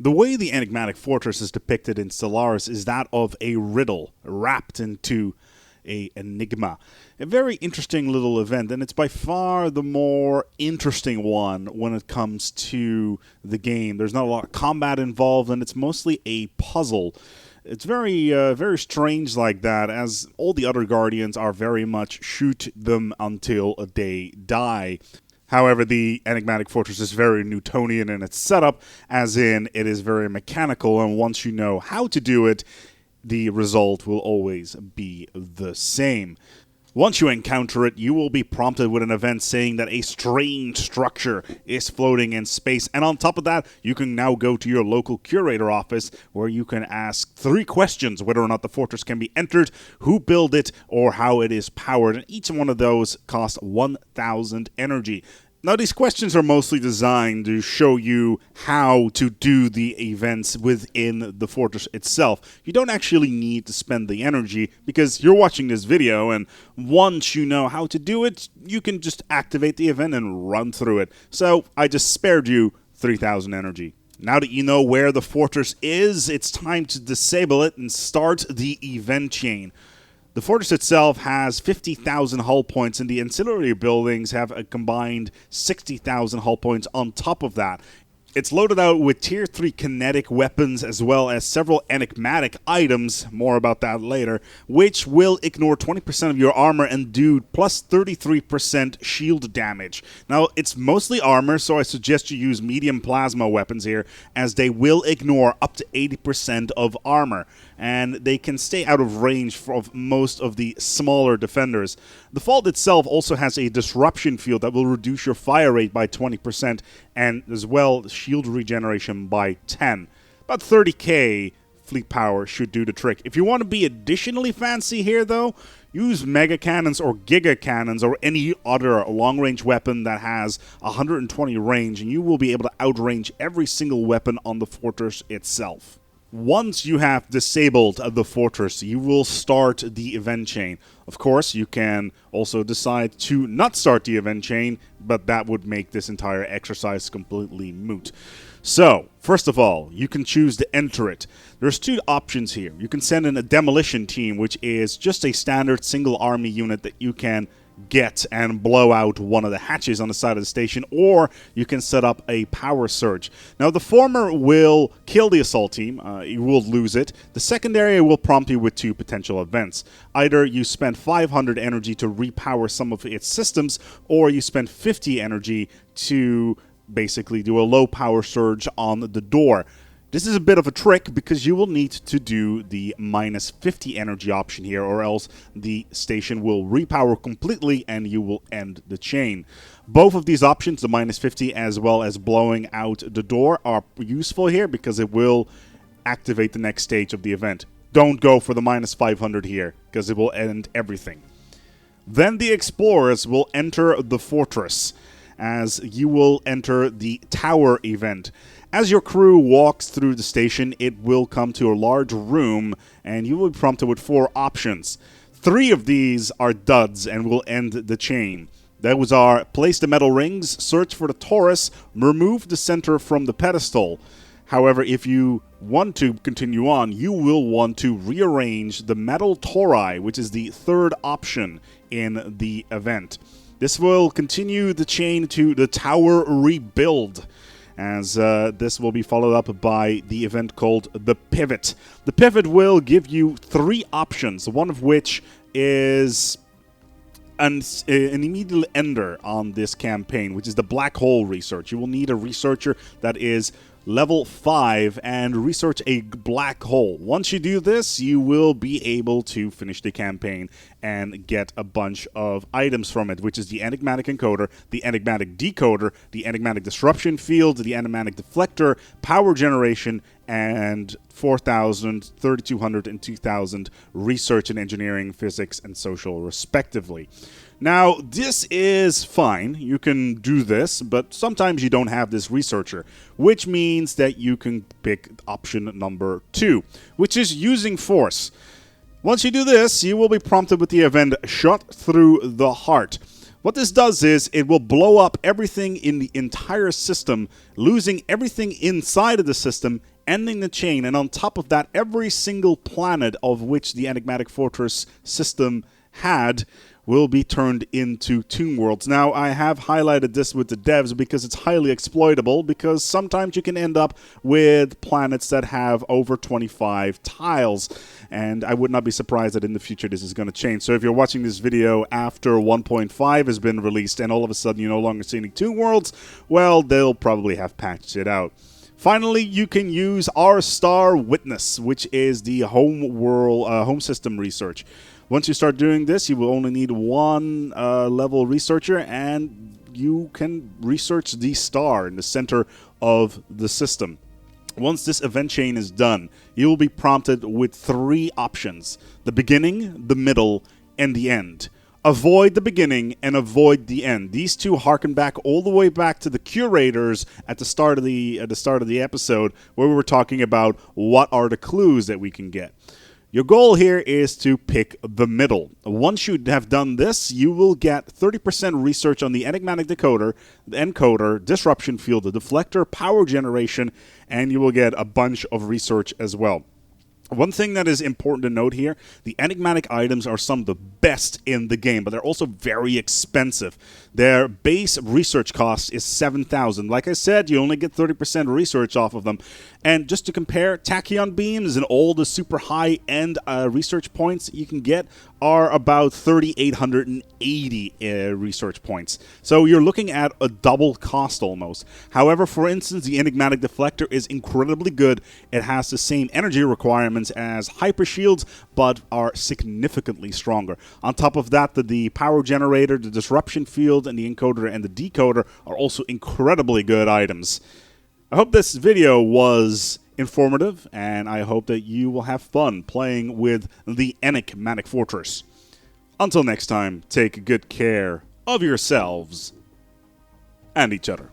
The way the Enigmatic Fortress is depicted in Stellaris is that of a riddle wrapped into a enigma. A very interesting little event, and it's by far the more interesting one when it comes to the game. There's not a lot of combat involved, and it's mostly a puzzle. It's very strange like that, as all the other Guardians are very much shoot them until they die. However, the Enigmatic Fortress is very Newtonian in its setup, as in it is very mechanical, and once you know how to do it, the result will always be the same. Once you encounter it, you will be prompted with an event saying that a strange structure is floating in space, and on top of that, you can now go to your local curator office where you can ask 3 questions: whether or not the fortress can be entered, who built it, or how it is powered, and each one of those costs 1,000 energy. Now, these questions are mostly designed to show you how to do the events within the fortress itself. You don't actually need to spend the energy, because you're watching this video, and once you know how to do it, you can just activate the event and run through it. So, I just spared you 3,000 energy. Now that you know where the fortress is, it's time to disable it and start the event chain. The fortress itself has 50,000 hull points, and the ancillary buildings have a combined 60,000 hull points on top of that. It's loaded out with Tier 3 kinetic weapons as well as several enigmatic items, more about that later, which will ignore 20% of your armor and do plus 33% shield damage. Now, it's mostly armor, so I suggest you use medium plasma weapons here, as they will ignore up to 80% of armor, and they can stay out of range of most of the smaller defenders. The Vault itself also has a disruption field that will reduce your fire rate by 20%, and as well shield regeneration by 10. About 30k fleet power should do the trick. If you want to be additionally fancy here, though, use mega cannons or giga cannons or any other long-range weapon that has 120 range, and you will be able to outrange every single weapon on the fortress itself. Once you have disabled the fortress, you will start the event chain. Of course, you can also decide to not start the event chain, but that would make this entire exercise completely moot. So, first of all, you can choose to enter it. There's 2 options here. You can send in a demolition team, which is just a standard single army unit that you can get and blow out one of the hatches on the side of the station, or you can set up a power surge. Now, the former will kill the assault team. You will lose it. The secondary will prompt you with 2 potential events. Either you spend 500 energy to repower some of its systems, or you spend 50 energy to basically do a low power surge on the door. This is a bit of a trick, because you will need to do the minus 50 energy option here, or else the station will repower completely and you will end the chain. Both of these options, the minus 50 as well as blowing out the door, are useful here because it will activate the next stage of the event. Don't go for the minus 500 here, because it will end everything. Then the explorers will enter the fortress, as you will enter the tower event. As your crew walks through the station, it will come to a large room, and you will be prompted with 4 options. 3 of these are duds and will end the chain. Those are: place the metal rings, search for the Taurus, remove the center from the pedestal. However, if you want to continue on, you will want to rearrange the metal tori, which is the 3rd option in the event. This will continue the chain to the tower rebuild, as this will be followed up by the event called the Pivot. The Pivot will give you 3 options, one of which is an immediate ender on this campaign, which is the Black Hole Research. You will need a researcher that is level 5 and research a black hole. Once you do this, you will be able to finish the campaign and get a bunch of items from it, which is the Enigmatic Encoder, the Enigmatic Decoder, the Enigmatic Disruption Field, the Enigmatic Deflector, Power Generation, and 4,000, 3,200, and 2,000 Research and Engineering, Physics, and Social, respectively. Now, this is fine. You can do this, but sometimes you don't have this researcher, which means that you can pick option number 2, which is using force. Once you do this, you will be prompted with the event Shot Through the Heart. What this does is it will blow up everything in the entire system, losing everything inside of the system ending the chain, and on top of that, every single planet of which the Enigmatic Fortress system had will be turned into tomb worlds. Now, I have highlighted this with the devs because it's highly exploitable, because sometimes you can end up with planets that have over 25 tiles, and I would not be surprised that in the future this is going to change. So if you're watching this video after 1.5 has been released and all of a sudden you no longer see any tomb worlds, well, they'll probably have patched it out. Finally, you can use R-Star Witness, which is the home system research. Once you start doing this, you will only need one level researcher, and you can research the star in the center of the system. Once this event chain is done, you will be prompted with 3 options: the beginning, the middle, and the end. Avoid the beginning and avoid the end. These two harken back all the way back to the curators at the start of the episode, where we were talking about what are the clues that we can get. Your goal here is to pick the middle. Once you have done this, you will get 30% research on the enigmatic decoder, the encoder, disruption field, the deflector, power generation, and you will get a bunch of research as well. One thing that is important to note here, the enigmatic items are some of the best in the game, but they're also very expensive. Their base research cost is 7,000. Like I said, you only get 30% research off of them. And just to compare, tachyon beams and all the super high-end research points you can get are about 3,880 research points. So you're looking at a double cost almost. However, for instance, the enigmatic deflector is incredibly good. It has the same energy requirements as hyper shields, but are significantly stronger. On top of that, the power generator, the disruption field, and the encoder and the decoder are also incredibly good items. I hope this video was informative, and I hope that you will have fun playing with the Enigmatic Fortress. Until next time, take good care of yourselves and each other.